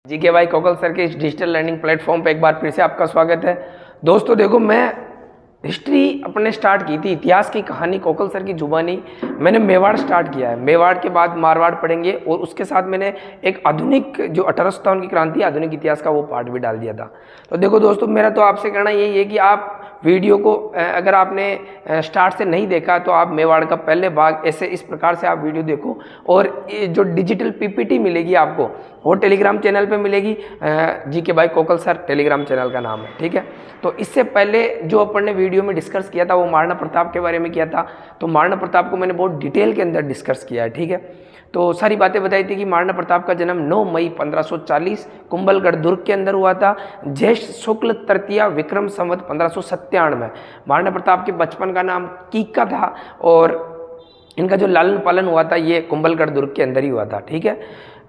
GK भाई Kokalla sir के इस डिजिटल लर्निंग प्लेटफॉर्म पे एक बार फिर से आपका स्वागत है। दोस्तों देखो, मैं हिस्ट्री अपने स्टार्ट की थी, इतिहास की कहानी कोकल सर की जुबानी मैंने मेवाड़ स्टार्ट किया है। मेवाड़ के बाद मारवाड़ पढ़ेंगे और उसके साथ मैंने एक आधुनिक जो 1857 की क्रांति आधुनिक इतिहास का वो पार्ट भी डाल दिया था। तो देखो दोस्तों, मेरा तो आपसे कहना यही है कि आप वीडियो को अगर आपने स्टार्ट से नहीं देखा तो आप मेवाड़ का पहले भाग ऐसे इस प्रकार से आप वीडियो देखो, और जो डिजिटल पीपीटी मिलेगी आपको वो टेलीग्राम चैनल पे मिलेगी। जीके भाई कोकल सर टेलीग्राम चैनल का नाम है, ठीक है। तो इससे पहले जो अपन ने वीडियो में डिस्कस किया था वो महाराणा प्रताप के बारे में किया था। तो महाराणा प्रताप को मैंने बहुत डिटेल के अंदर डिस्कस किया है, ठीक है। तो सारी बातें बताई थी कि महाराणा प्रताप का जन्म 9 मई 1540 कुंभलगढ़ दुर्ग के अंदर हुआ था। ज्येष्ठ शुक्ल तृतीया विक्रम संवत 1597 में महाराणा प्रताप के बचपन का नाम कीका था, और इनका जो लालन पालन हुआ था ये कुंभलगढ़ दुर्ग के अंदर ही हुआ था, ठीक है।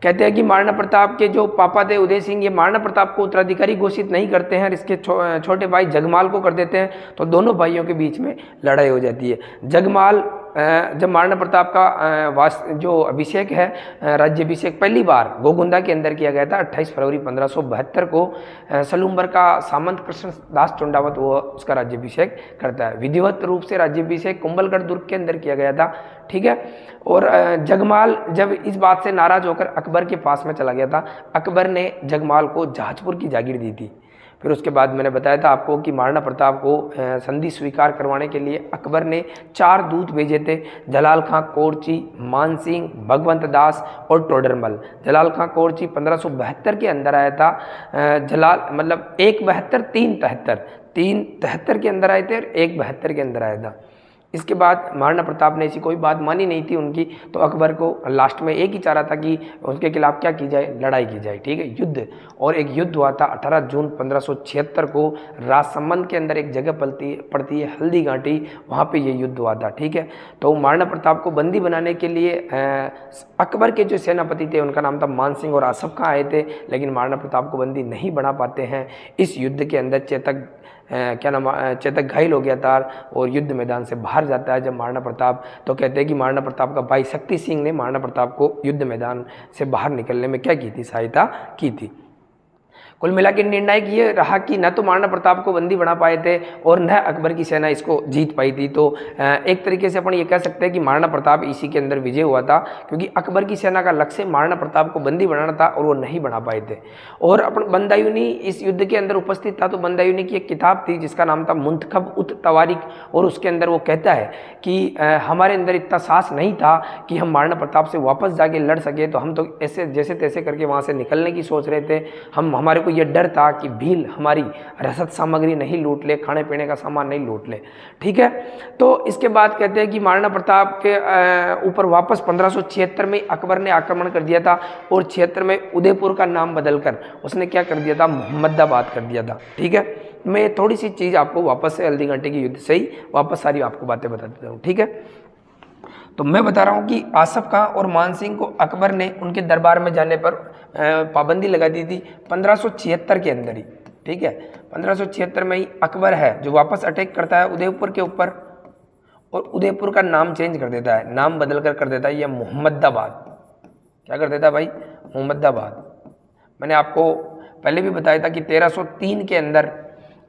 कहते हैं कि महाराणा प्रताप के जो पापा थे उदय सिंह, ये महाराणा प्रताप को उत्तराधिकारी घोषित नहीं करते हैं, इसके छोटे भाई जगमाल को कर देते हैं। तो दोनों भाइयों के बीच में लड़ाई हो जाती है। जगमाल जब महाराणा प्रताप का जो अभिषेक है, राज्याभिषेक पहली बार गोगुंदा के अंदर किया गया था 28 फरवरी 1572 को। सलूम्बर का सामंत कृष्णदास चुंडावत वो उसका राज्याभिषेक करता है। विधिवत रूप से राज्याभिषेक कुंभलगढ़ दुर्ग के अंदर किया गया था, ठीक है। और जगमाल जब इस बात से नाराज होकर अकबर के पास में चला गया था, अकबर ने जगमाल को जहाजपुर की जागीर दी थी। फिर उसके बाद मैंने बताया था आपको कि महाराणा प्रताप को संधि स्वीकार करवाने के लिए अकबर ने 4 दूत भेजे थे, जलाल खां कोरची, मानसिंह, भगवंत दास और टोडरमल। जलाल खां कोरची 1572 के अंदर आया था। जलाल मतलब 172 373 के अंदर आए थे और 172 के अंदर आया था। इसके बाद महाराणा प्रताप ने ऐसी कोई बात मानी नहीं थी उनकी, तो अकबर को लास्ट में एक ही चाह रहा था कि उसके खिलाफ क्या की जाए, लड़ाई की जाए, ठीक है, युद्ध। और एक युद्ध हुआ था 18 जून 1576 को राजसमंद के अंदर एक जगह पड़ती है हल्दी घाटी, वहाँ पे ये युद्ध हुआ था, ठीक है। तो महाराणा प्रताप को बंदी बनाने के लिए अकबर के जो सेनापति थे उनका नाम था मानसिंह और आसफ खां आए थे, लेकिन महाराणा प्रताप को बंदी नहीं बना पाते हैं। इस युद्ध के अंदर चेतक घायल हो गया था और युद्ध मैदान से बाहर जाता है जब महाराणा प्रताप। तो कहते हैं कि महाराणा प्रताप का भाई शक्ति सिंह ने महाराणा प्रताप को युद्ध मैदान से बाहर निकलने में क्या की थी, सहायता की थी। कुल मिला के निर्णायक ये रहा कि न तो महाराणा प्रताप को बंदी बना पाए थे और न अकबर की सेना इसको जीत पाई थी। तो एक तरीके से अपन ये कह सकते हैं कि महाराणा प्रताप इसी के अंदर विजय हुआ था, क्योंकि अकबर की सेना का लक्ष्य महाराणा प्रताप को बंदी बनाना था और वो नहीं बना पाए थे। और अपन बंदायूनी इस युद्ध के अंदर उपस्थित था। तो बंदायूनी की एक किताब थी जिसका नाम था मुंतखब उत तवारीख, और उसके अंदर वो कहता है कि हमारे अंदर इतना साहस नहीं था कि हम महाराणा प्रताप से वापस जाके लड़ सके, तो हम तो ऐसे जैसे तैसे करके वहाँ से निकलने की सोच रहे थे। हमारे को ये डर था कि भील हमारी रसद सामग्री नहीं लूट ले, खाने पीने का सामान नहीं लूट ले, ठीक है। तो इसके बाद कहते हैं कि महाराणा प्रताप के ऊपर वापस 1576 में अकबर ने आक्रमण कर दिया था, और 76 में उदयपुर का नाम बदलकर उसने क्या कर दिया था, मोहम्मदाबाद कर दिया था, ठीक है। मैं थोड़ी सी चीज़ आपको वापस से हल्दी घाटी के युद्ध से ही वापस सारी आपको बातें बता देता हूँ, ठीक है। तो मैं बता रहा हूँ कि आसफ खां और मानसिंह को अकबर ने उनके दरबार में जाने पर पाबंदी लगा दी थी 1576 के अंदर ही, ठीक है। 1576 में ही अकबर है जो वापस अटैक करता है उदयपुर के ऊपर, और उदयपुर का नाम चेंज कर देता है, नाम बदल कर देता है ये मोहम्मदाबाद। क्या कर देता है भाई, मोहम्मदाबाद। मैंने आपको पहले भी बताया था कि 1303 के अंदर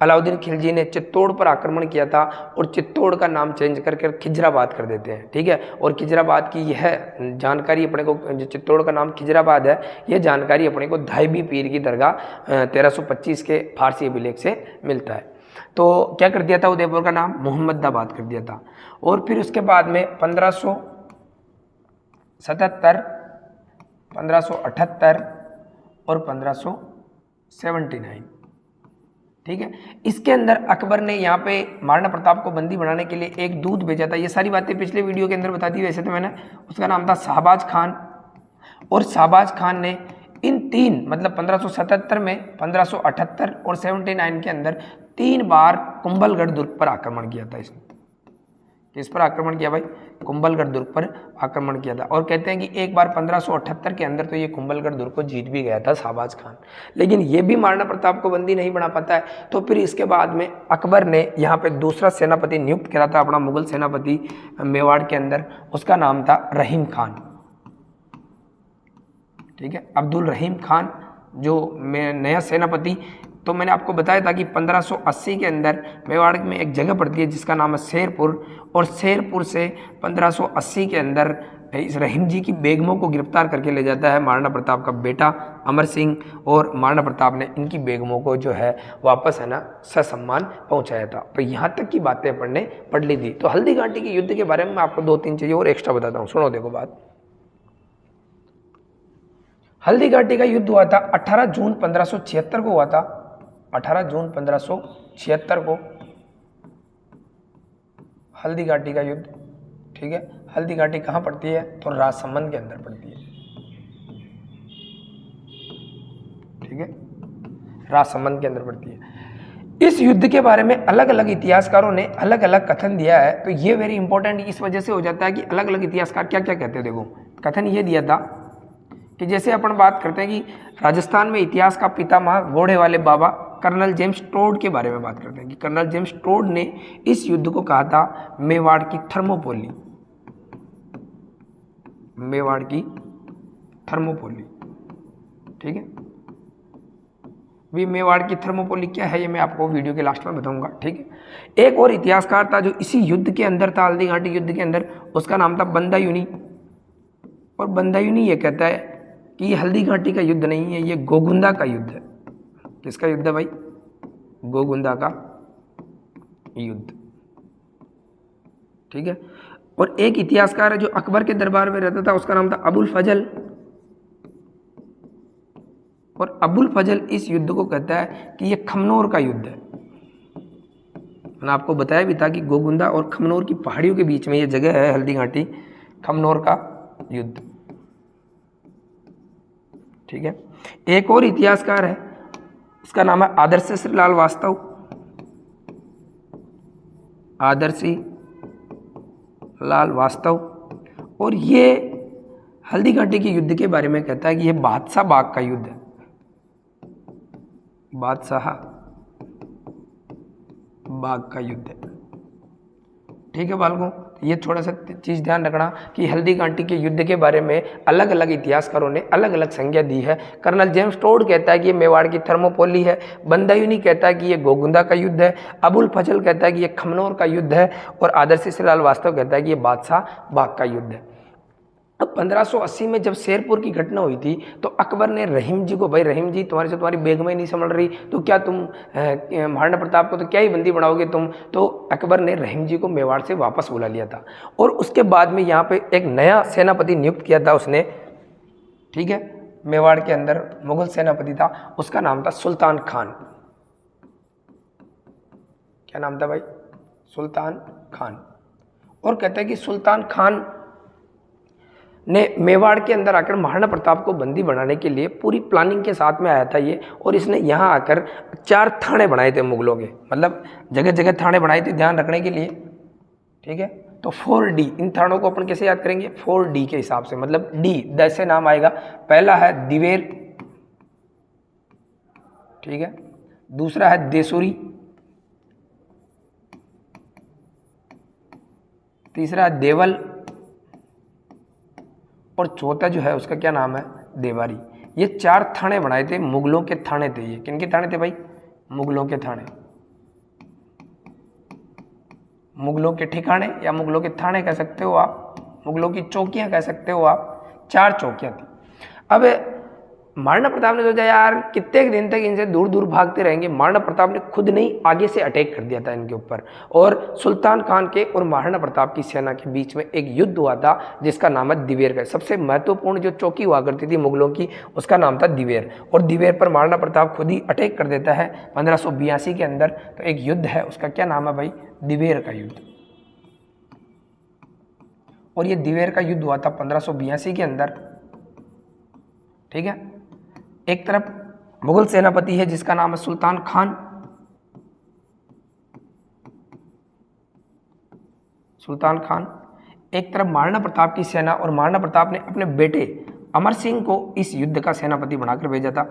अलाउद्दीन खिलजी ने चित्तौड़ पर आक्रमण किया था, और चित्तौड़ का नाम चेंज करके खिजराबाद कर देते हैं, ठीक है। और खिजराबाद की यह जानकारी अपने को, जो चित्तौड़ का नाम खिजराबाद है, यह जानकारी अपने को धाईबी पीर की दरगाह 1325 के फारसी अभिलेख से मिलता है। तो क्या कर दिया था, उदयपुर का नाम मोहम्मदाबाद कर दिया था। और फिर उसके बाद में 1577, 1578 और 1579, ठीक है। इसके अंदर अकबर ने यहाँ पे महाराणा प्रताप को बंदी बनाने के लिए एक दूत भेजा था। ये सारी बातें पिछले वीडियो के अंदर बता दी वैसे तो मैंने। उसका नाम था शाहबाज खान, और शाहबाज खान ने इन 3 मतलब 1577 में, 1578 और 79 के अंदर 3 बार कुंभलगढ़ दुर्ग पर आक्रमण किया था इसने। किस पर आक्रमण किया भाई, कुंभलगढ़ दुर्ग पर आक्रमण किया था। और कहते हैं कि एक बार 1578 के अंदर तो ये कुंभलगढ़ दुर्ग को जीत भी गया था शाहबाज खान, लेकिन ये भी महाराणा प्रताप को बंदी नहीं बना पाता है। तो फिर इसके बाद में अकबर ने यहाँ पे दूसरा सेनापति नियुक्त करा था, अपना मुगल सेनापति मेवाड़ के अंदर, उसका नाम था रहीम खान, ठीक है, अब्दुल रहीम खान। जो नया सेनापति, तो मैंने आपको बताया था कि 1580 के अंदर मेवाड़ में एक जगह पड़ती है जिसका नाम है शेरपुर, और शेरपुर से 1580 के अंदर इस रहीम जी की बेगमों को गिरफ्तार करके ले जाता है महाराणा प्रताप का बेटा अमर सिंह, और महाराणा प्रताप ने इनकी बेगमों को जो है वापस है ना ससम्मान पहुंचाया था। तो यहाँ तक की बातें अपने पढ़ ली थी। तो हल्दी घाटी के युद्ध के बारे में मैं आपको 2-3 चीज़ें और एक्स्ट्रा बताता हूँ, सुनो देखो बात। हल्दी घाटी का युद्ध हुआ था 18 जून 1576 को हुआ था, 18 जून 1576 को हल्दी घाटी का युद्ध। ठीक है, हल्दी घाटी कहाँ पड़ती है? तो राजसमंद के अंदर पड़ती है। ठीक है, राजसमंद के अंदर पड़ती है। इस युद्ध के बारे में अलग अलग इतिहासकारों ने अलग अलग कथन दिया है। तो ये वेरी इंपॉर्टेंट इस वजह से हो जाता है कि अलग अलग इतिहासकार क्या क्या कहते हैं। देखो, कथन ये दिया था कि जैसे अपन बात करते हैं कि राजस्थान में इतिहास का पितामह घोड़े वाले बाबा कर्नल जेम्स टोड के बारे में बात करते हैं कि कर्नल जेम्स टोड ने इस युद्ध को कहा था मेवाड़ की थर्मोपोली, मेवाड़ की थर्मोपोली। ठीक है, भी मेवाड़ की थर्मोपोली क्या है ये मैं आपको वीडियो के लास्ट में बताऊंगा। ठीक है, एक और इतिहासकार था जो इसी युद्ध के अंदर था, हल्दी घाटी युद्ध के अंदर, उसका नाम था बंदायूनी। और बंदायूनी ये कहता है कि ये हल्दी घाटी का युद्ध नहीं है, ये गोगुंदा का युद्ध है। किसका युद्ध है भाई? गोगुंदा का युद्ध। ठीक है, और एक इतिहासकार है जो अकबर के दरबार में रहता था, उसका नाम था अबुल फजल। और अबुल फजल इस युद्ध को कहता है कि यह खमनोर का युद्ध है। मैंने आपको बताया भी था कि गोगुंदा और खमनोर की पहाड़ियों के बीच में यह जगह है हल्दी घाटी, खमनोर का युद्ध। ठीक है, एक और इतिहासकार है, इसका नाम है आदर्श श्रीलाल वास्तव, आदर्शी लाल वास्तव। और ये हल्दी घाटी के युद्ध के बारे में कहता है कि यह बादशाह बाग का युद्ध है, बादशाह बाग का युद्ध है। ठीक है बालकों, ये थोड़ा सा चीज़ ध्यान रखना कि हल्दी घाटी के युद्ध के बारे में अलग अलग इतिहासकारों ने अलग अलग संज्ञा दी है। कर्नल जेम्स टोड कहता है कि ये मेवाड़ की थर्मोपोली है, बंदायूनी कहता है कि ये गोगुंदा का युद्ध है, अबुल फजल कहता है कि ये खमनोर का युद्ध है, और आदर्श श्रीलाल वास्तव कहता है कि ये बादशाह बाग का युद्ध है। अब 1580 में जब शेरपुर की घटना हुई थी तो अकबर ने रहीम जी को, भाई रहीम जी तुम्हारे से तुम्हारी बेगमें नहीं संभल रही तो क्या तुम महाराणा प्रताप को तो क्या ही बंदी बनाओगे तुम, तो अकबर ने रहीम जी को मेवाड़ से वापस बुला लिया था। और उसके बाद में यहाँ पे एक नया सेनापति नियुक्त किया था उसने। ठीक है, मेवाड़ के अंदर मुगल सेनापति था, उसका नाम था सुल्तान खान। क्या नाम था भाई? सुल्तान खान। और कहते हैं कि सुल्तान खान ने मेवाड़ के अंदर आकर महाराणा प्रताप को बंदी बनाने के लिए पूरी प्लानिंग के साथ में आया था ये, और इसने यहाँ आकर 4 थाने बनाए थे मुगलों के, मतलब जगह जगह थाने बनाए थे ध्यान रखने के लिए। ठीक है, तो 4D, इन थानों को अपन कैसे याद करेंगे? 4D के हिसाब से, मतलब डी जैसे नाम आएगा। पहला है दिवेर, ठीक है, दूसरा है देसुरी, तीसरा है देवल, और चौथा जो है उसका क्या नाम है? देवारी। ये 4 थाने बनाए थे, मुगलों के थाने थे ये। किन के थाने थे भाई? मुगलों के थाने, मुगलों के ठिकाने या मुगलों के थाने कह सकते हो आप, मुगलों की चौकियां कह सकते हो आप। 4 चौकियां थी। अब महाराणा प्रताप ने सोचा यार कितने दिन तक इनसे दूर दूर भागते रहेंगे। महाराणा प्रताप ने खुद नहीं आगे से अटैक कर दिया था इनके ऊपर, और सुल्तान खान के और महाराणा प्रताप की सेना के बीच में एक युद्ध हुआ था जिसका नाम है दिवेर का। सबसे महत्वपूर्ण जो चौकी हुआ करती थी मुगलों की, उसका नाम था दिवेर, और दिवेर पर महाराणा प्रताप खुद ही अटैक कर देता है 1582 के अंदर। तो एक युद्ध है, उसका क्या नाम है भाई? दिवेर का युद्ध। और ये दिवेर का युद्ध हुआ था 1582 के अंदर। ठीक है, एक तरफ मुगल सेनापति है जिसका नाम है सुल्तान खान, सुल्तान खान, एक तरफ महाराणा प्रताप की सेना, और महाराणा प्रताप ने अपने बेटे अमर सिंह को इस युद्ध का सेनापति बनाकर भेजा था।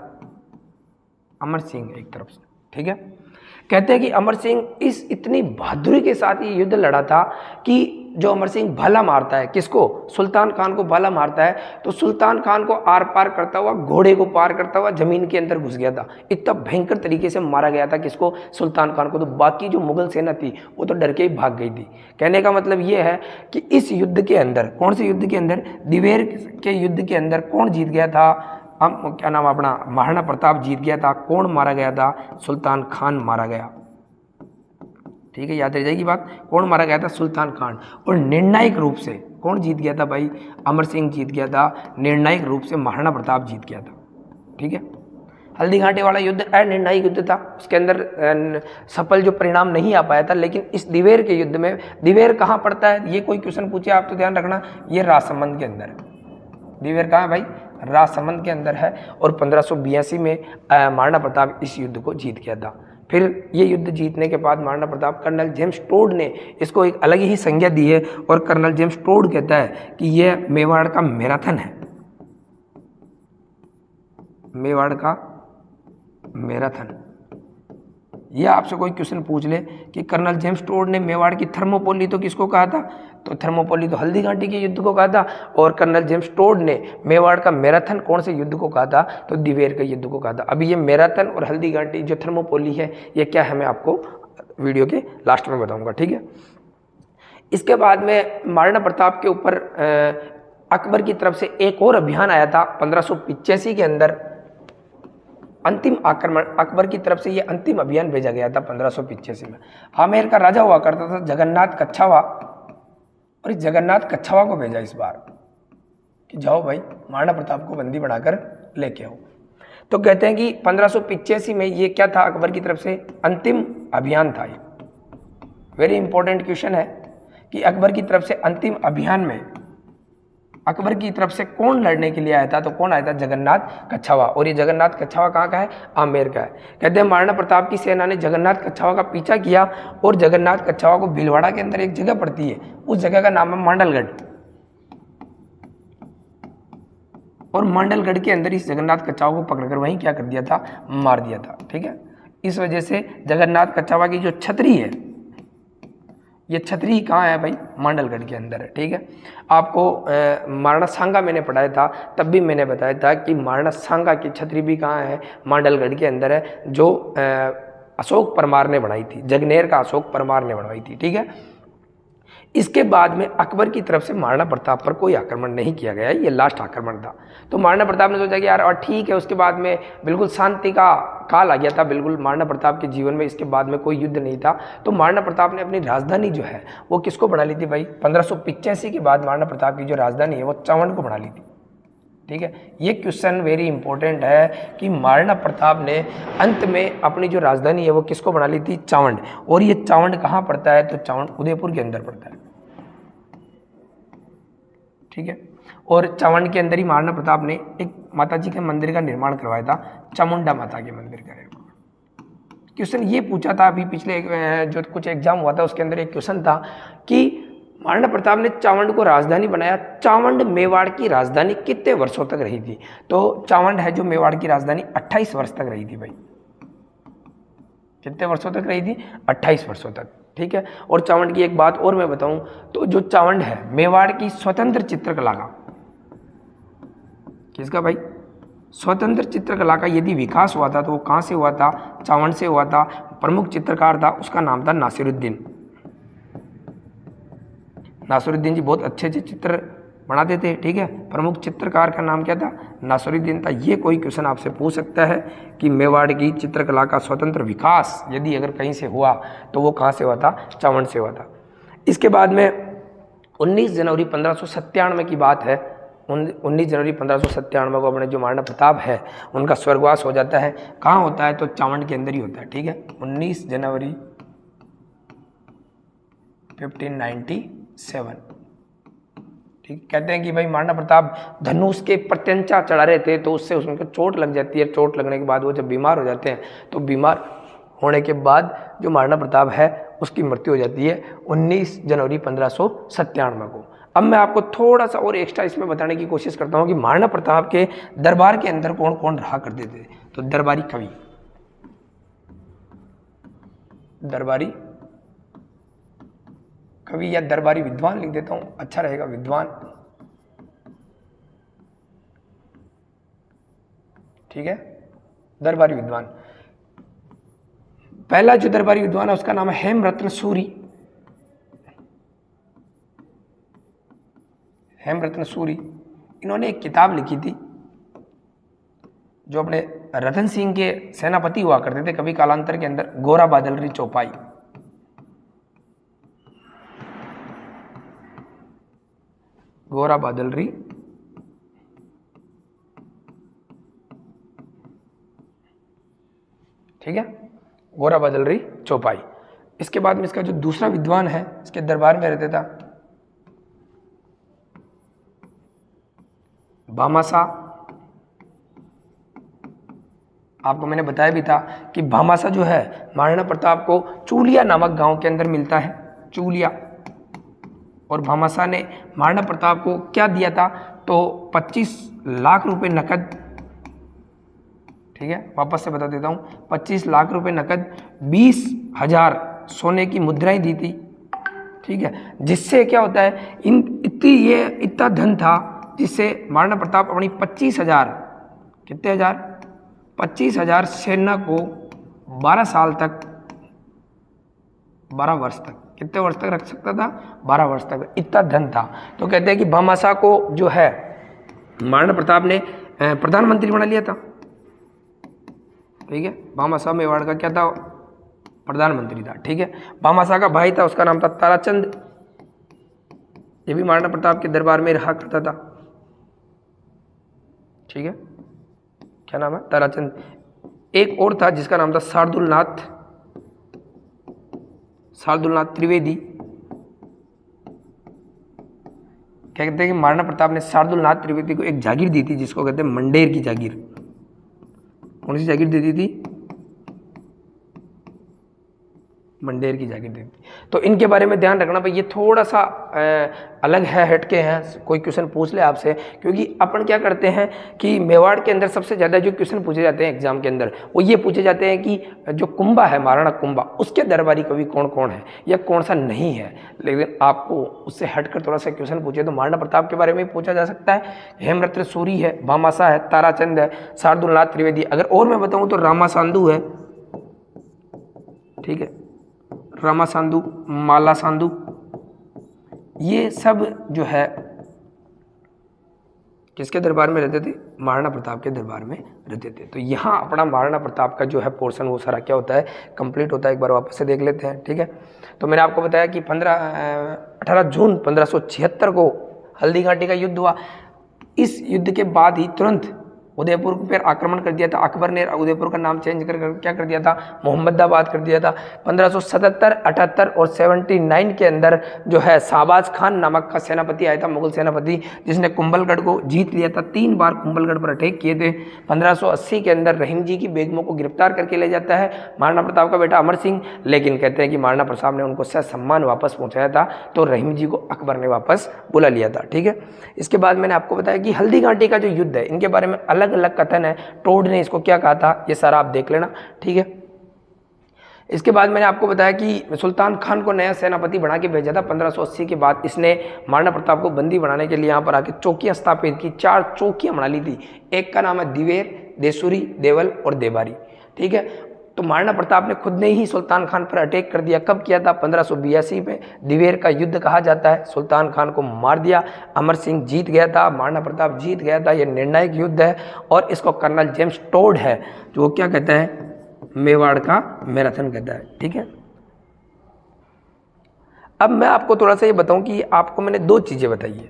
अमर सिंह एक तरफ से। ठीक है, कहते हैं कि अमर सिंह इस इतनी बहादुरी के साथ ये युद्ध लड़ा था कि जो अमर सिंह भाला मारता है, किसको? सुल्तान खान को भाला मारता है, तो सुल्तान खान को आर पार करता हुआ, घोड़े को पार करता हुआ जमीन के अंदर घुस गया था। इतना भयंकर तरीके से मारा गया था, किसको? सुल्तान खान को। तो बाकी जो मुगल सेना थी वो तो डर के ही भाग गई थी। कहने का मतलब ये है कि इस युद्ध के अंदर, कौन से युद्ध के अंदर? दिवेर के युद्ध के अंदर कौन जीत गया था? हम क्या नाम, अपना महाराणा प्रताप जीत गया था। कौन मारा गया था? सुल्तान खान मारा गया। ठीक है, याद रह जाएगी बात। कौन मारा गया था? सुल्तान खान। और निर्णायक रूप से कौन जीत गया था भाई? अमर सिंह जीत गया था। निर्णायक रूप से महाराणा प्रताप जीत गया था। ठीक है, हल्दी घाटी वाला युद्ध अनिर्णायक युद्ध था, उसके अंदर सफल जो परिणाम नहीं आ पाया था। लेकिन इस दिवेर के युद्ध में, दिवेर कहाँ पड़ता है? ये कोई क्वेश्चन पूछे आप तो ध्यान रखना, ये राजसमंद के अंदर है। दिवेर कहाँ है भाई? राजसमंद के अंदर है। और 1582 में महाराणा प्रताप इस युद्ध को जीत गया था। फिर ये युद्ध जीतने के बाद Maharana Pratap, colonel James Tod ने इसको एक अलग ही संज्ञा दी है। और कर्नल जेम्स टोड कहता है कि यह मेवाड़ का मैराथन है। मेवाड़ का मैराथन। यह आपसे कोई क्वेश्चन पूछ ले कि कर्नल जेम्स टोड ने मेवाड़ की थर्मोपोली तो किसको कहा था? तो थर्मोपोली तो हल्दी घाटी के युद्ध को कहा था। और कर्नल जेम्स टोड ने मेवाड़ का मैराथन कौन से युद्ध को कहा था? तो दिवेर के युद्ध को कहा था। अभी ये मैराथन और हल्दी घाटी जो थर्मोपोली है, ये क्या है, मैं आपको वीडियो के लास्ट में बताऊंगा। ठीक है, इसके बाद में महाराणा प्रताप के ऊपर अकबर की तरफ से एक और अभियान आया था 1585 के अंदर। अंतिम आक्रमण, अकबर की तरफ से ये अंतिम अभियान भेजा गया था 1585 में। आमेर का राजा हुआ करता था जगन्नाथ कच्छावा, और इस जगन्नाथ कच्छावा को भेजा इस बार कि जाओ भाई महाराणा प्रताप को बंदी बनाकर लेके आओ। तो कहते हैं कि 1585 में ये क्या था? अकबर की तरफ से अंतिम अभियान था। ये वेरी इंपॉर्टेंट क्वेश्चन है कि अकबर की तरफ से अंतिम अभियान में अकबर की तरफ से कौन लड़ने के लिए आया था? तो कौन आया था? जगन्नाथ कच्छावा। और ये जगन्नाथ कच्छावा कहाँ का है? आमेर का है। कहते हैं महाराणा प्रताप की सेना ने जगन्नाथ कच्छावा का पीछा किया, और जगन्नाथ कच्छावा को भीलवाड़ा के अंदर एक जगह पड़ती है, उस जगह का नाम है मांडलगढ़। और मांडलगढ़ के अंदर इस जगन्नाथ कच्छावा को पकड़कर वहीं क्या कर दिया था? मार दिया था। ठीक है, इस वजह से जगन्नाथ कच्छावा की जो छतरी है, ये छतरी कहाँ है भाई? मांडलगढ़ के अंदर है। ठीक है, आपको महाराणा सांगा मैंने पढ़ाया था, तब भी मैंने बताया था कि महाराणा सांगा की छतरी भी कहाँ है? मांडलगढ़ के अंदर है, जो अशोक परमार ने बनाई थी। जगनेर का अशोक परमार ने बनवाई थी। ठीक है, इसके बाद में अकबर की तरफ से महाराणा प्रताप पर कोई आक्रमण नहीं किया गया, ये लास्ट आक्रमण था। तो महाराणा प्रताप ने सोचा कि यार और ठीक है, उसके बाद में बिल्कुल शांति का काल आ गया था बिल्कुल महाराणा प्रताप के जीवन में। इसके बाद में कोई युद्ध नहीं था। तो महाराणा प्रताप ने अपनी राजधानी जो है वो किसको बना ली थी भाई? 1585 के बाद महाराणा प्रताप की जो राजधानी है वो चावंड को बना ली थी। ठीक है, ये क्वेश्चन वेरी इंपॉर्टेंट है कि महाराणा प्रताप ने अंत में अपनी जो राजधानी है वो किसको बना ली थी? चावंड। और ये चावंड कहाँ पड़ता है? तो चावंड उदयपुर के अंदर पड़ता है। ठीक है, और चावंड के अंदर ही महाराणा प्रताप ने एक माता जी के मंदिर का निर्माण करवाया था, चामुंडा माता के मंदिर का। क्वेश्चन ये पूछा था अभी पिछले जो कुछ एग्जाम हुआ था उसके अंदर एक क्वेश्चन था कि महाराणा प्रताप ने चावंड को राजधानी बनाया, चावंड मेवाड़ की राजधानी कितने वर्षों तक रही थी? तो चावंड है जो मेवाड़ की राजधानी 28 वर्ष तक रही थी भाई। कितने वर्षों तक रही थी? 28 वर्षों तक। ठीक है, और चावंड की एक बात और मैं बताऊं तो जो चावंड है मेवाड़ की स्वतंत्र चित्रकला का, किसका भाई? स्वतंत्र चित्रकला का यदि विकास हुआ था तो वो कहाँ से हुआ था? चावंड से हुआ था। प्रमुख चित्रकार था, उसका नाम था नासिरुद्दीन। नासिरुद्दीन जी बहुत अच्छे अच्छे चित्र बनाते थे। ठीक है, प्रमुख चित्रकार का नाम क्या था? नासिरुद्दीन था। ये कोई क्वेश्चन आपसे पूछ सकता है कि मेवाड़ की चित्रकला का स्वतंत्र विकास यदि अगर कहीं से हुआ तो वो कहाँ से हुआ था? चावंड से हुआ था। इसके बाद में 19 जनवरी 1597 की बात है। 19 जनवरी 1597 को अपने जो महाराणा प्रताप है उनका स्वर्गवास हो जाता है। कहाँ होता है? तो चावंड के अंदर ही होता है। ठीक है, 19 जनवरी 1597। ठीक, कहते हैं कि भाई महाराणा प्रताप धनुष के प्रत्यंचा चढ़ा रहे थे तो उससे उनको चोट लग जाती है। चोट लगने के बाद वो जब बीमार हो जाते हैं तो बीमार होने के बाद जो महाराणा प्रताप है उसकी मृत्यु हो जाती है 19 जनवरी 1597 को। अब मैं आपको थोड़ा सा और एक्स्ट्रा इसमें बताने की कोशिश करता हूँ कि महाराणा प्रताप के दरबार के अंदर कौन कौन रहा करते थे। तो दरबारी कवि, दरबारी कवि या दरबारी विद्वान लिख देता हूं, अच्छा रहेगा, विद्वान। ठीक है, दरबारी विद्वान। पहला जो दरबारी विद्वान है उसका नाम है हेमरत्न सूरी। हेमरत्न सूरी, इन्होंने एक किताब लिखी थी जो अपने रतन सिंह के सेनापति हुआ करते थे कभी कालांतर के अंदर, गोरा बादलरी चौपाई। गोरा बादलरी ठीक है, गोरा बादलरी चौपाई। इसके बाद में इसका जो दूसरा विद्वान है, इसके दरबार में रहता था भामासा। आपको मैंने बताया भी था कि भामासा जो है महाराणा प्रताप को चूलिया नामक गांव के अंदर मिलता है, चूलिया। और भामासा ने महाराणा प्रताप को क्या दिया था, तो 25 लाख रुपए नकद। ठीक है, वापस से बता देता हूँ, 25 लाख रुपए नकद, 20,000 सोने की मुद्राएं दी थी। ठीक है, जिससे क्या होता है, इतना धन था जिससे महाराणा प्रताप अपनी 25,000, कितने हजार, 25,000 सेना को 12 साल तक, 12 वर्ष तक, कितने वर्ष तक रख सकता था, 12 वर्ष तक, इतना धन था। तो कहते हैं कि भामासा को जो है महाराणा प्रताप ने प्रधानमंत्री बना लिया था। ठीक है, भामासा मेवाड़ का क्या था, प्रधानमंत्री था। ठीक है, भामासा का भाई था, उसका नाम था ताराचंद। ये भी महाराणा प्रताप के दरबार में रहा करता था। ठीक है, क्या नाम है, ताराचंद। एक और था जिसका नाम था शार्दुलनाथ त्रिवेदी। क्या कहते हैं कि महाराणा प्रताप ने शार्दुलनाथ त्रिवेदी को एक जागीर दी थी जिसको कहते हैं मंडेर की जागीर। कौन सी जागीर दे दी थी, मंडेर की जागीर दी थी। तो इनके बारे में ध्यान रखना भाई, ये थोड़ा सा अलग है, हटके हैं, कोई क्वेश्चन पूछ ले आपसे, क्योंकि अपन क्या करते हैं कि मेवाड़ के अंदर सबसे ज़्यादा जो क्वेश्चन पूछे जाते हैं एग्जाम के अंदर, वो ये पूछे जाते हैं कि जो कुंभा है, महाराणा कुंभा, उसके दरबारी कवि कौन कौन है या कौन सा नहीं है। लेकिन आपको उससे हटकर थोड़ा सा क्वेश्चन पूछे तो महाराणा प्रताप के बारे में पूछा जा सकता है। हेमरत्न सूरी है, भामासा है, ताराचंद है, शार्दुलनाथ त्रिवेदी। अगर और मैं बताऊँ तो रामा साधु है। ठीक है, रामा साधु, माला साधु, ये सब जो है किसके दरबार में रहते थे, महाराणा प्रताप के दरबार में रहते थे। तो यहाँ अपना महाराणा प्रताप का जो है पोर्शन वो सारा क्या होता है, कंप्लीट होता है। एक बार वापस से देख लेते हैं। ठीक है, तो मैंने आपको बताया कि 18 जून 1576 को हल्दी घाटी का युद्ध हुआ। इस युद्ध के बाद ही तुरंत उदयपुर पर आक्रमण कर दिया था अकबर ने। उदयपुर का नाम चेंज कर क्या कर दिया था, मोहम्मदाबाद कर दिया था। 1577, 78 और 79 के अंदर जो है शाहबाज खान नामक का सेनापति आया था, मुगल सेनापति, जिसने कुंभलगढ़ को जीत लिया था। 3 बार कुंभलगढ़ पर अटैक किए थे। 1580 के अंदर रहीम जी की बेगमों को गिरफ्तार करके ले जाता है महाराणा प्रताप का बेटा अमर सिंह। लेकिन कहते हैं कि महाराणा प्रताप ने उनको ससम्मान वापस पहुंचाया था, तो रहीम जी को अकबर ने वापस बुला लिया था। ठीक है, इसके बाद मैंने आपको बताया कि हल्दी घाटी का जो युद्ध है, इनके बारे में अलग अलग कथन है। टोड ने इसको क्या कहा था, ये सारा आप देख लेना। ठीक है, इसके बाद मैंने आपको बताया कि सुल्तान खान को नया सेनापति बना के भेजा था 1580 के बाद। इसने महाराणा प्रताप को बंदी बनाने के लिए यहाँ पर आके चौकियां स्थापित की, 4 चौकियां बना ली थी। एक का नाम है दिवेर, देसुरी, देवल और देबारी। ठीक है, तो महाराणा प्रताप ने खुद ने ही सुल्तान खान पर अटैक कर दिया। कब किया था, 1582 में। दिवेर का युद्ध कहा जाता है। सुल्तान खान को मार दिया, अमर सिंह जीत गया था, महाराणा प्रताप जीत गया था। यह निर्णायक युद्ध है और इसको कर्नल जेम्स टोड है जो वो क्या कहता है, मेवाड़ का मैराथन कहता है। ठीक है, अब मैं आपको थोड़ा सा ये बताऊं कि आपको मैंने 2 चीजें बताई है।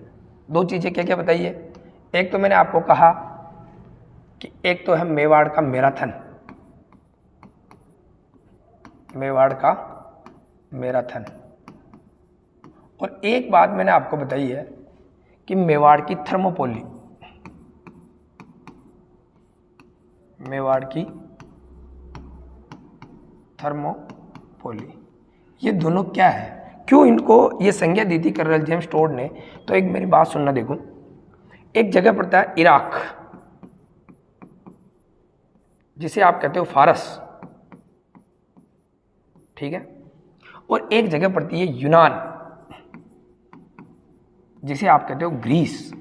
2 चीजें क्या क्या बताई है, एक तो मैंने आपको कहा कि एक तो है मेवाड़ का मैराथन, मेवाड़ का मैराथन, और एक बात मैंने आपको बताई है कि मेवाड़ की थर्मोपोली, मेवाड़ की थर्मोपोली, ये दोनों क्या है, क्यों इनको ये संज्ञा दी थी कर्नल जेम्स टोड ने। तो एक मेरी बात सुनना, देखो, एक जगह पड़ता है इराक, जिसे आप कहते हो फारस, ठीक है, और एक जगह पड़ती है यूनान, जिसे आप कहते हो ग्रीस।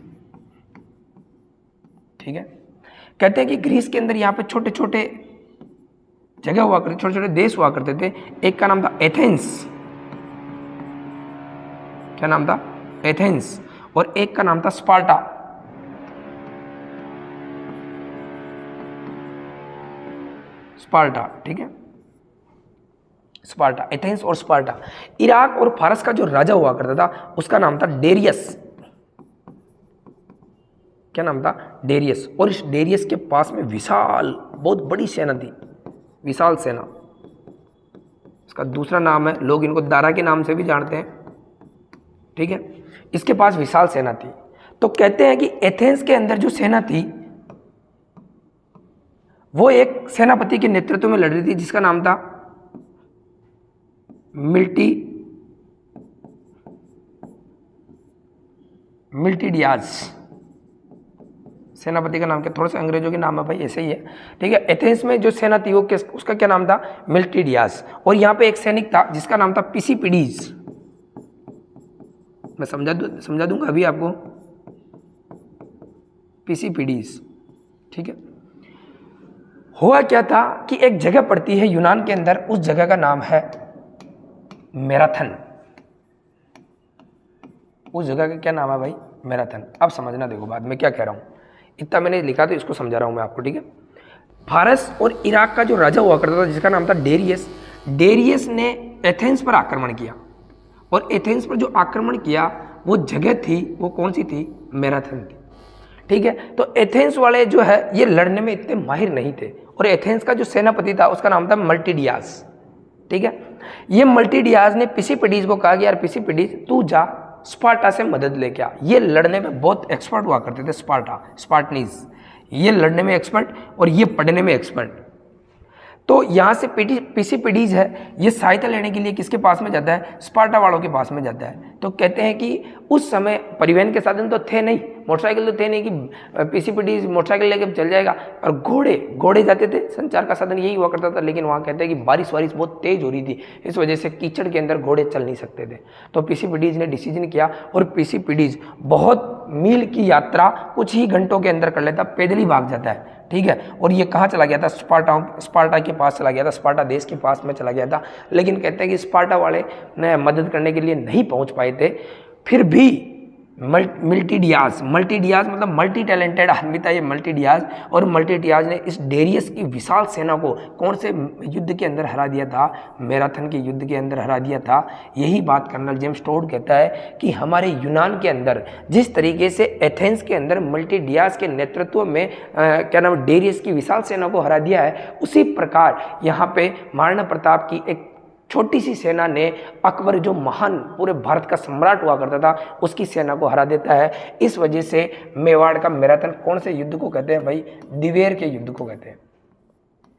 ठीक है, कहते हैं कि ग्रीस के अंदर यहाँ पे छोटे छोटे जगह हुआ करते, छोटे छोटे देश हुआ करते थे। एक का नाम था एथेंस, क्या नाम था? एथेंस। और एक का नाम था स्पार्टा। स्पार्टा, ठीक है, स्पार्टा, एथेंस और स्पार्टा। इराक और फारस का जो राजा हुआ करता था उसका नाम था डेरियस। क्या नाम था? डेरियस। और इस डेरियस के पास में विशाल, बहुत बड़ी सेना थी, विशाल सेना। इसका दूसरा नाम है, लोग इनको दारा के नाम से भी जानते हैं। ठीक है, इसके पास विशाल सेना थी। तो कहते हैं कि एथेंस के अंदर जो सेना थी वो एक सेनापति के नेतृत्व में लड़ रही थी जिसका नाम था मिल्टिडियाज। सेनापति का नाम क्या? थोड़ा सा अंग्रेजों के नाम है भाई, ऐसे ही है। ठीक है, एथेंस में जो सेना थी वो उसका क्या नाम था? मिल्टिडियाज। और यहाँ पे एक सैनिक था जिसका नाम था पिसिपिडीज। मैं समझा दूंगा अभी आपको, पिसिपिडीज। ठीक है, हुआ क्या था कि एक जगह पड़ती है यूनान के अंदर, उस जगह का नाम है मैराथन। उस जगह का क्या नाम है भाई? मैराथन। अब समझना, देखो बाद में क्या कह रहा हूं, इतना मैंने लिखा तो इसको समझा रहा हूं मैं आपको। ठीक है, फारस और इराक का जो राजा हुआ करता था जिसका नाम था डेरियस, डेरियस ने एथेंस पर आक्रमण किया। और एथेंस पर जो आक्रमण किया वो जगह थी, वो कौन सी थी? मैराथन थी। ठीक है, तो एथेंस वाले जो है ये लड़ने में इतने माहिर नहीं थे। और एथेंस का जो सेनापति था उसका नाम था मल्टीडियास। ठीक है, ये मल्टीडियास ने पिसिपिडीज को कहा कि यार पिसिपिडीज तू जा स्पार्टा से मदद लेके आ। ये लड़ने में बहुत एक्सपर्ट हुआ करते थे, स्पार्टनीज। ये लड़ने में एक्सपर्ट और ये पढ़ने में एक्सपर्ट। तो यहाँ से पिसिपिडीज है, ये सहायता लेने के लिए किसके पास में जाता है? स्पार्टा वालों के पास में जाता है। तो कहते हैं कि उस समय परिवहन के साधन तो थे नहीं, मोटरसाइकिल तो थे नहीं कि पिसिपिडीज मोटरसाइकिल लेके चल जाएगा। और घोड़े जाते थे, संचार का साधन यही हुआ करता था। लेकिन वहाँ कहते हैं कि बारिश बहुत तेज हो रही थी, इस वजह से कीचड़ के अंदर घोड़े चल नहीं सकते थे। तो पिसिपिडीज ने डिसीजन किया और पिसिपिडीज बहुत मील की यात्रा कुछ ही घंटों के अंदर कर लेता, पैदल ही भाग जाता है। ठीक है, और ये कहाँ चला गया था? स्पार्टा के पास चला गया था, स्पार्टा देश के पास में चला गया था। लेकिन कहते हैं कि स्पार्टा वाले ने मदद करने के लिए नहीं पहुंच पाए थे। फिर भी मल्टीडियाज मतलब मल्टी टैलेंटेड आदमी था ये मल्टीडियाज। और मल्टीडियाज ने इस डेरियस की विशाल सेना को कौन से युद्ध के अंदर हरा दिया था? मैराथन के युद्ध के अंदर हरा दिया था। यही बात कर्नल जेम्स टोड कहता है कि हमारे यूनान के अंदर जिस तरीके से एथेंस के अंदर मल्टीडियाज के नेतृत्व में क्या नाम डेरियस की विशाल सेना को हरा दिया है, उसी प्रकार यहाँ पे महाराणा प्रताप की एक छोटी सी सेना ने अकबर जो महान पूरे भारत का सम्राट हुआ करता था उसकी सेना को हरा देता है। इस वजह से मेवाड़ का मैराथन कौन से युद्ध को कहते हैं भाई? दिवेर के युद्ध को कहते हैं।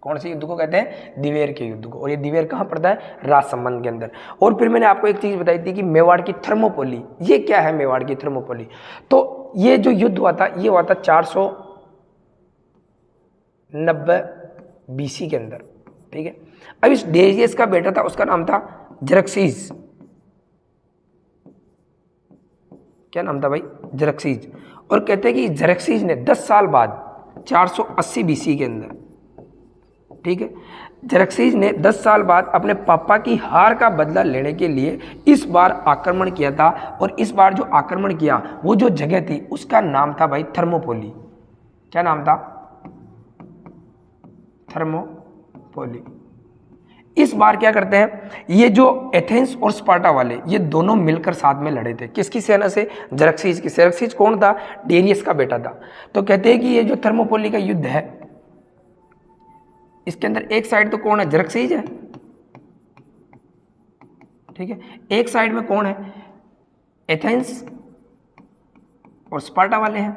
कौन से युद्ध को कहते हैं? दिवेर के युद्ध को। और ये दिवेर कहाँ पड़ता है? राजसमंद के अंदर। और फिर मैंने आपको एक चीज बताई थी कि मेवाड़ की थर्मोपोली, ये क्या है मेवाड़ की थर्मोपोली? तो ये जो युद्ध हुआ था ये हुआ था 490 BC के अंदर। ठीक है, अब इस डेरियस का बेटा था, उसका नाम था जरक्सीज। क्या नाम था भाई? जरक्सीज। और कहते हैं कि जरक्सीज ने 10 साल बाद 480 BC के अंदर, ठीक है, जरक्सीज ने 10 साल बाद अपने पापा की हार का बदला लेने के लिए इस बार आक्रमण किया था। और इस बार जो आक्रमण किया वो जो जगह थी उसका नाम था भाई थर्मोपोली। क्या नाम था? थर्मोपोली। इस बार क्या करते हैं, ये जो एथेंस और स्पार्टा वाले ये दोनों मिलकर साथ में लड़े थे। किसकी सेना से? जरक्सीज की। जरक्सीज कौन था? डेरियस का बेटा था। तो कहते हैं कि ये जो थर्मोपोली का युद्ध है इसके अंदर एक साइड तो कौन है? जरक्सीज है। ठीक है, एक साइड में कौन है? एथेंस और स्पार्टा वाले हैं।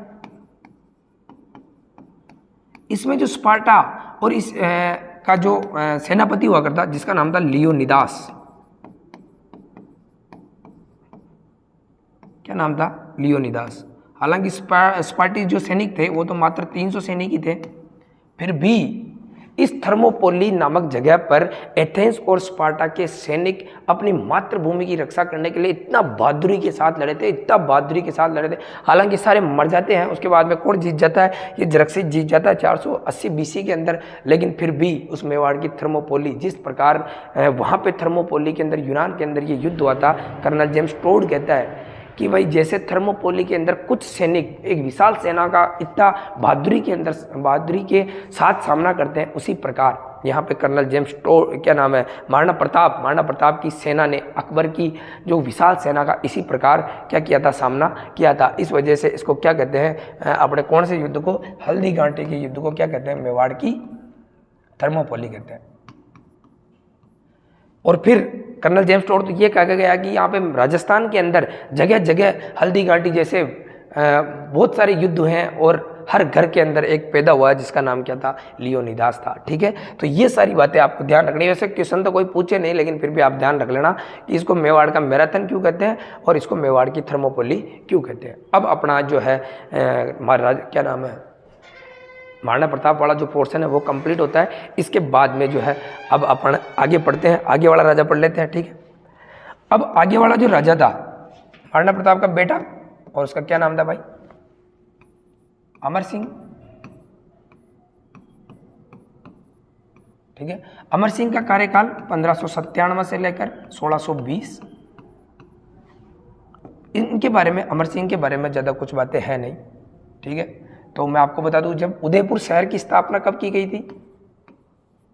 इसमें जो स्पार्टा और इस का जो सेनापति हुआ करता जिसका नाम था लियोनिदास। क्या नाम था? लियोनिदास। हालांकि स्पार्टी जो सैनिक थे वो तो मात्र 300 सैनिक ही थे, फिर भी इस थर्मोपोली नामक जगह पर एथेंस और स्पार्टा के सैनिक अपनी मातृभूमि की रक्षा करने के लिए इतना बहादुरी के साथ लड़े थे, इतना बहादुरी के साथ लड़े थे। हालांकि सारे मर जाते हैं, उसके बाद में कौन जीत जाता है, ये जरक्सिस जीत जाता है 480 BC के अंदर। लेकिन फिर भी उस मेवाड़ की थर्मोपोली, जिस प्रकार वहाँ पे थर्मोपोली के अंदर यूनान के अंदर ये युद्ध हुआ था, कर्नल जेम्स टोड कहता है कि भाई जैसे थर्मोपोली के अंदर कुछ सैनिक एक विशाल सेना का इतना बहादुरी के साथ सामना करते हैं, उसी प्रकार यहाँ पे कर्नल जेम्स टोड, क्या नाम है, महाराणा प्रताप की सेना ने अकबर की जो विशाल सेना का इसी प्रकार क्या किया था, सामना किया था। इस वजह से इसको क्या कहते हैं, अपने कौन से युद्ध को, हल्दी घाटी के युद्ध को क्या कहते हैं, मेवाड़ की थर्मोपोली कहते हैं। और फिर कर्नल जेम्स टोड तो ये कहा गया कि यहाँ पे राजस्थान के अंदर जगह जगह हल्दी घाटी जैसे बहुत सारे युद्ध हैं और हर घर के अंदर एक पैदा हुआ है जिसका नाम क्या था, लियोनिदास था। ठीक है, तो ये सारी बातें आपको ध्यान रखनी है। वैसे क्वेश्चन तो कोई पूछे नहीं, लेकिन फिर भी आप ध्यान रख लेना कि इसको मेवाड़ का मैराथन क्यों कहते हैं और इसको मेवाड़ की थर्मोपोली क्यों कहते हैं। अब अपना जो है महाराज क्या नाम है, महाराणा प्रताप वाला जो पोर्शन है वो कंप्लीट होता है। इसके बाद में जो है अब अपन आगे पढ़ते हैं, आगे वाला राजा पढ़ लेते हैं। ठीक है, अब आगे वाला जो राजा था महाराणा प्रताप का बेटा, और उसका क्या नाम था भाई, अमर सिंह। ठीक है, अमर सिंह का कार्यकाल 1597 से लेकर 1620। इनके बारे में, अमर सिंह के बारे में ज़्यादा कुछ बातें हैं नहीं। ठीक है, तो मैं आपको बता दूं, जब उदयपुर शहर की स्थापना कब की गई थी,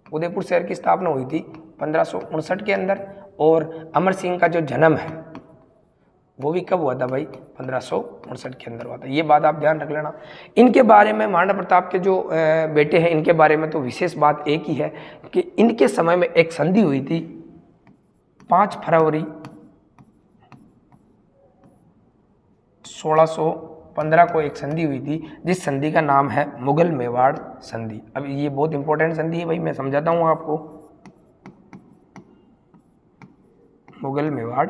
उदयपुर शहर की स्थापना हुई थी 1559 के अंदर, और अमर सिंह का जो जन्म है वो भी कब हुआ था भाई, 1559 के अंदर हुआ था। ये बात आप ध्यान रख लेना। इनके बारे में, महाराणा प्रताप के जो बेटे हैं, इनके बारे में तो विशेष बात एक ही है कि इनके समय में एक संधि हुई थी 5 फरवरी 1615 को एक संधि हुई थी, जिस संधि का नाम है मुगल मेवाड़ संधि। अब ये बहुत इंपॉर्टेंट संधि है भाई, मैं समझाता हूँ आपको। मुगल मेवाड़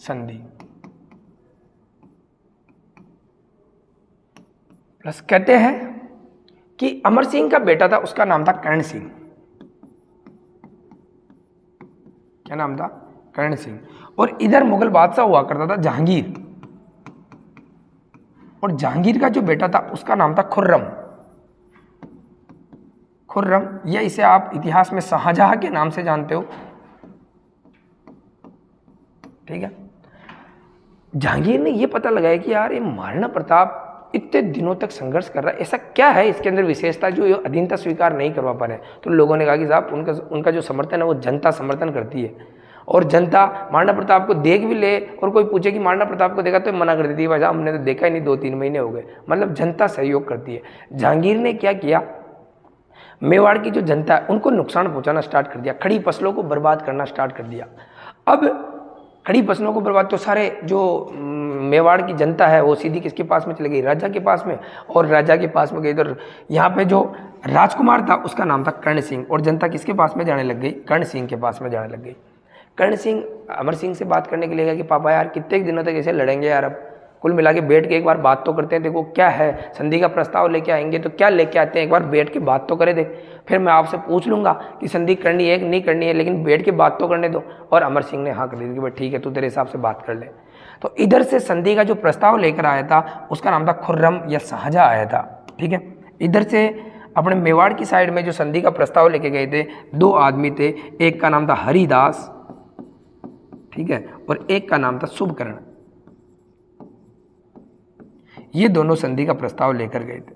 संधि प्लस कहते हैं कि अमर सिंह का बेटा था, उसका नाम था कर्ण सिंह। क्या नाम था, कर्ण सिंह। और इधर मुगल बादशाह हुआ करता था जहांगीर, और जहांगीर का जो बेटा था उसका नाम था खुर्रम। खुर्रम, या इसे आप इतिहास में शाहजहां के नाम से जानते हो। ठीक है, जहांगीर ने यह पता लगाया कि यार ये महाराणा प्रताप इतने दिनों तक संघर्ष कर रहा है, ऐसा क्या है इसके अंदर विशेषता जो ये अधीनता स्वीकार नहीं करवा पा रहे। तो लोगों ने कहा कि साहब उनका जो समर्थन है वो जनता समर्थन करती है, और जनता महाराणा प्रताप को देख भी ले और कोई पूछे कि महाराणा प्रताप को देखा तो मना कर देती है, भाई साहब हमने तो देखा ही नहीं, 2-3 महीने हो गए। मतलब जनता सहयोग करती है। जहांगीर ने क्या किया, मेवाड़ की जो जनता है उनको नुकसान पहुंचाना स्टार्ट कर दिया, खड़ी फसलों को बर्बाद करना स्टार्ट कर दिया। अब खड़ी फसलों को बर्बाद, तो सारे जो मेवाड़ की जनता है वो सीधी किसके पास में चली गई, राजा के पास में, और राजा के पास में गई तो यहाँ पे जो राजकुमार था उसका नाम था कर्ण सिंह, और जनता किसके पास में जाने लग गई, कर्ण सिंह के पास में जाने लग गई। कर्ण सिंह अमर सिंह से बात करने के लिए गया कि पापा यार कितने दिनों तक ऐसे लड़ेंगे यार, अब कुल मिला के बैठ के एक बार बात तो करते हैं, देखो क्या है, संधि का प्रस्ताव लेके आएंगे तो क्या लेके आते हैं, एक बार बैठ के बात तो करे, देख फिर मैं आपसे पूछ लूंगा कि संधि करनी है कि नहीं करनी है, लेकिन बैठ के बात तो करने दो। और अमर सिंह ने हाँ कर दी कि भाई ठीक है, तू तेरे हिसाब से बात कर ले। तो इधर से संधि का जो प्रस्ताव लेकर आया था उसका नाम था खुर्रम या शाहजहां आया था। ठीक है, इधर से अपने मेवाड़ की साइड में जो संधि का प्रस्ताव लेके गए थे 2 आदमी थे, एक का नाम था हरिदास, ठीक है, और एक का नाम था शुभकर्ण। ये दोनों संधि का प्रस्ताव लेकर गए थे।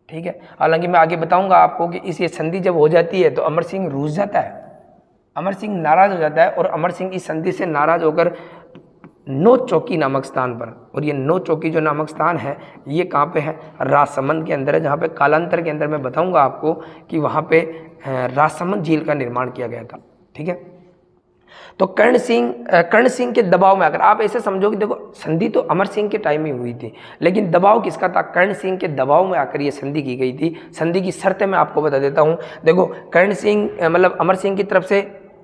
ठीक है, हालांकि मैं आगे बताऊंगा आपको कि इस ये संधि जब हो जाती है तो अमर सिंह रूठ जाता है, अमर सिंह नाराज हो जाता है, और अमर सिंह इस संधि से नाराज होकर नौ चौकी नामक स्थान पर, और ये नौ चौकी जो नामक स्थान है ये कहाँ पे है, राजसमंद के अंदर है, जहाँ पे कालांतर के अंदर मैं बताऊंगा आपको कि वहाँ पे राजसमंद झील का निर्माण किया गया था। ठीक है, तो कर्ण सिंह के दबाव में आकर, आप ऐसे समझो कि देखो संधि तो अमर सिंह के टाइम में हुई थी, लेकिन दबाव किसका था, कर्ण सिंह के दबाव में आकर ये संधि की गई थी। संधि की शर्तें मैं आपको बता देता हूँ। देखो कर्ण सिंह मतलब अमर सिंह की तरफ से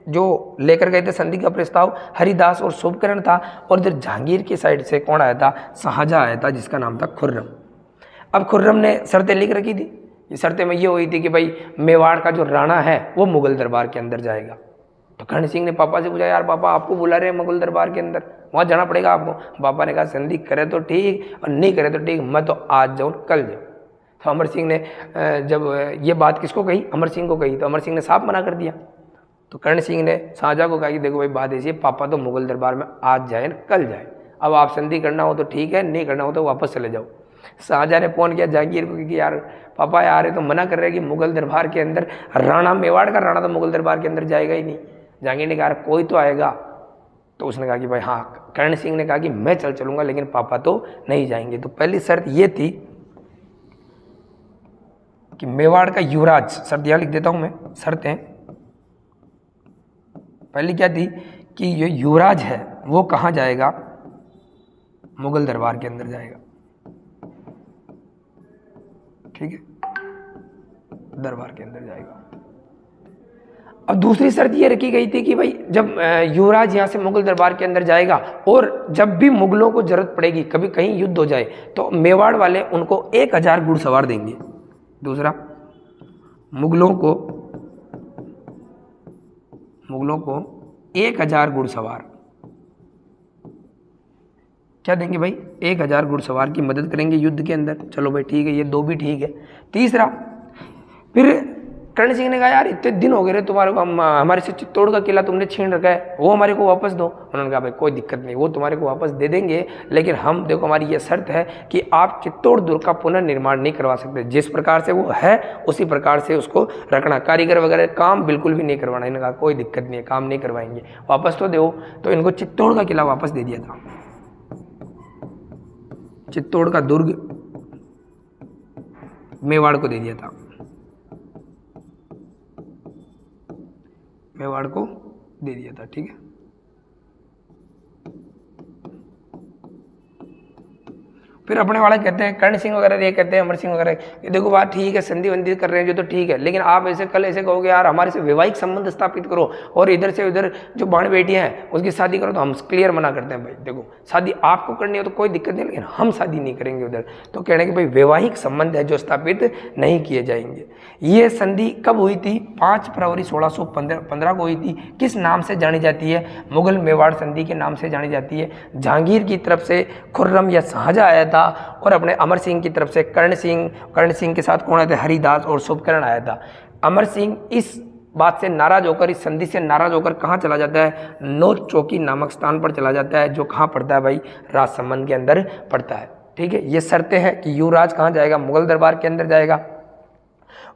जो लेकर गए थे संधि का प्रस्ताव हरिदास और शुभकर्ण था, और इधर जहांगीर की साइड से कौन आया था, शाहजहां आया था, जिसका नाम था खुर्रम। अब खुर्रम ने शर्तें लिख रखी थी ये शर्तें में ये हुई थी कि भाई मेवाड़ का जो राणा है वो मुगल दरबार के अंदर जाएगा। तो कर्ण सिंह ने पापा से पूछा, यार पापा आपको बुला रहे हैं मुगल दरबार के अंदर, वहाँ जाना पड़ेगा आपको। पापा ने कहा संधि करे तो ठीक और नहीं करे तो ठीक, मैं तो आज जाऊँ कल जाऊँ। तो अमर सिंह ने जब ये बात किसको कही, अमर सिंह को कही, तो अमर सिंह ने साफ मना कर दिया। तो कर्ण सिंह ने शाहजहाँ को कहा कि देखो भाई बात ऐसी है, पापा तो मुगल दरबार में आज जाए न कल जाए, अब आप संधि करना हो तो ठीक है, नहीं करना हो तो वापस चले जाओ। शाहजहाँ ने फोन किया जहांगीर को कि यार पापा आ रहे तो मना कर रहे हैं कि मुगल दरबार के अंदर राणा, मेवाड़ का राणा तो मुगल दरबार के अंदर जाएगा ही नहीं। जहांगीर ने कहा कोई तो आएगा। तो उसने कहा कि भाई हाँ, कर्ण सिंह ने कहा कि मैं चलूंगा लेकिन पापा तो नहीं जाएंगे। तो पहली शर्त ये थी कि मेवाड़ का युवराज, शर्त यहाँ लिख देता हूं मैं, शर्तें पहली क्या थी कि ये युवराज है वो कहाँ जाएगा, मुगल दरबार के अंदर जाएगा। ठीक है, दरबार के अंदर जाएगा। अब दूसरी शर्त ये रखी गई थी कि भाई जब युवराज यहाँ से मुगल दरबार के अंदर जाएगा और जब भी मुगलों को जरूरत पड़ेगी, कभी कहीं युद्ध हो जाए, तो मेवाड़ वाले उनको 1000 घुड़सवार देंगे। दूसरा, मुगलों को 1000 घुड़सवार क्या देंगे भाई, 1000 घुड़सवार की मदद करेंगे युद्ध के अंदर। चलो भाई ठीक है, ये दो भी ठीक है। तीसरा, फिर कर्ण सिंह ने कहा यार इतने दिन हो गए रे तुम्हारे को, हमारे से चित्तौड़ का किला तुमने छीन रखा है, वो हमारे को वापस दो। उन्होंने कहा भाई कोई दिक्कत नहीं, वो तुम्हारे को वापस दे देंगे, लेकिन हम देखो हमारी ये शर्त है कि आप चित्तौड़ दुर्ग का पुनर्निर्माण नहीं करवा सकते, जिस प्रकार से वो है उसी प्रकार से उसको रखना, कारीगर वगैरह काम बिल्कुल भी नहीं करवाना। इन्होंने कहा कोई दिक्कत नहीं है, काम नहीं करवाएंगे, वापस तो दो। तो इनको चित्तौड़ का किला वापस दे दिया था, चित्तौड़ का दुर्ग मेवाड़ को दे दिया था, मेवाड़ को दे दिया था। ठीक है, फिर अपने वाले कहते हैं, कर्ण सिंह वगैरह ये कहते हैं, अमर सिंह वगैरह, ये देखो बात ठीक है, संधि वंधि कर रहे हैं जो तो ठीक है, लेकिन आप ऐसे कल ऐसे कहोगे यार हमारे से वैवाहिक संबंध स्थापित करो और इधर से उधर जो बाण बेटियां हैं उसकी शादी करो, तो हम क्लियर मना करते हैं भाई देखो शादी आपको करनी हो तो कोई दिक्कत नहीं, लेकिन हम शादी नहीं करेंगे उधर। तो कहने के भाई वैवाहिक संबंध है जो स्थापित नहीं किए जाएंगे। ये संधि कब हुई थी, 5 फरवरी 1615 को हुई थी। किस नाम से जानी जाती है, मुगल मेवाड़ संधि के नाम से जानी जाती है। जहांगीर की तरफ से खुर्रम या शाहजहाँ आया था और अपने अमर सिंह की तरफ से कर्ण सिंह के साथ कौन आए थे, हरिदास और शुभकर्ण आया था। अमर सिंह इस बात से नाराज होकर, इस संधि से नाराज होकर कहाँ चला जाता है, नोच चौकी नामक स्थान पर चला जाता है, जो कहाँ पड़ता है भाई, राजसमंद के अंदर पड़ता है। ठीक है, ये शर्तें हैं कि युवराज कहाँ जाएगा, मुगल दरबार के अंदर जाएगा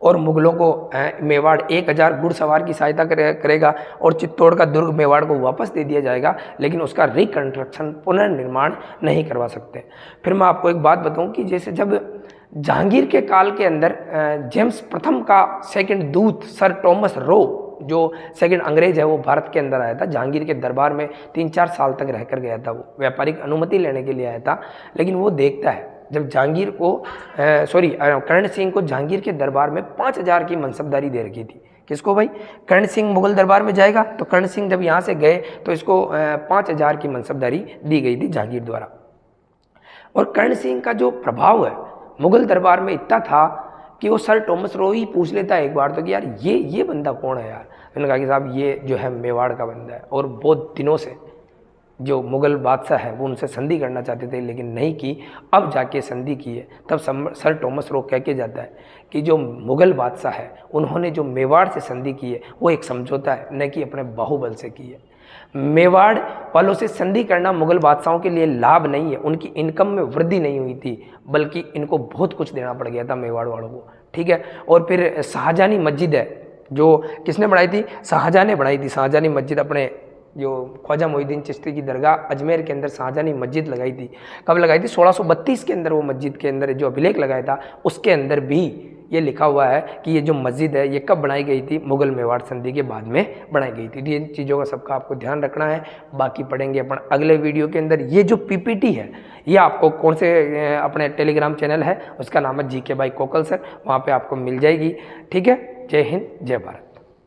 और मुगलों को मेवाड़ 1000 घुड़सवार की सहायता करेगा और चित्तौड़ का दुर्ग मेवाड़ को वापस दे दिया जाएगा, लेकिन उसका रिकंस्ट्रक्शन पुनर्निर्माण नहीं करवा सकते। फिर मैं आपको एक बात बताऊं कि जैसे जब जहांगीर के काल के अंदर जेम्स प्रथम का सेकंड दूत सर टॉमस रो, जो सेकंड अंग्रेज है, वो भारत के अंदर आया था, जहांगीर के दरबार में 3-4 साल तक रहकर गया था। वो व्यापारिक अनुमति लेने के लिए आया था, लेकिन वो देखता है जब जहांगीर को कर्ण सिंह को जहांगीर के दरबार में 5000 की मनसबदारी दे रखी थी। किसको भाई, कर्ण सिंह मुगल दरबार में जाएगा, तो कर्ण सिंह जब यहाँ से गए तो इसको 5000 की मनसबदारी दी गई थी जहांगीर द्वारा। और कर्ण सिंह का जो प्रभाव है मुगल दरबार में इतना था कि वो सर टॉमस रो ही पूछ लेता है एक बार तो कि यार ये बंदा कौन है यार। उन्होंने कहा कि साहब ये जो है मेवाड़ का बंदा है और बहुत दिनों से जो मुगल बादशाह है वो उनसे संधि करना चाहते थे लेकिन नहीं की, अब जाके संधि की है। तब सर टॉमस रो कह के जाता है कि जो मुगल बादशाह है उन्होंने जो मेवाड़ से संधि की है वो एक समझौता है, न कि अपने बाहुबल से की है। मेवाड़ वालों से संधि करना मुगल बादशाहों के लिए लाभ नहीं है, उनकी इनकम में वृद्धि नहीं हुई थी, बल्कि इनको बहुत कुछ देना पड़ गया था मेवाड़ वालों को। ठीक है, और फिर शाहजहानी मस्जिद है जो किसने बनाई थी, शाहजहाँ ने बनाई थी। शाहजहानी मस्जिद अपने जो ख्वाजा मोहिउद्दीन चिश्ती की दरगाह अजमेर के अंदर शाहजहानी मस्जिद लगाई थी। कब लगाई थी, 1632 के अंदर वो मस्जिद के अंदर जो अभिलेख लगाया था उसके अंदर भी ये लिखा हुआ है कि ये जो मस्जिद है ये कब बनाई गई थी, मुगल मेवाड़ संधि के बाद में बनाई गई थी। इन चीज़ों का सबका आपको ध्यान रखना है, बाकी पढ़ेंगे अपन अगले वीडियो के अंदर। ये जो पीपीटी है ये आपको कौन से अपने टेलीग्राम चैनल है उसका नाम है GK बाय कोकल सर, वहाँ पर आपको मिल जाएगी। ठीक है, जय हिंद जय भारत।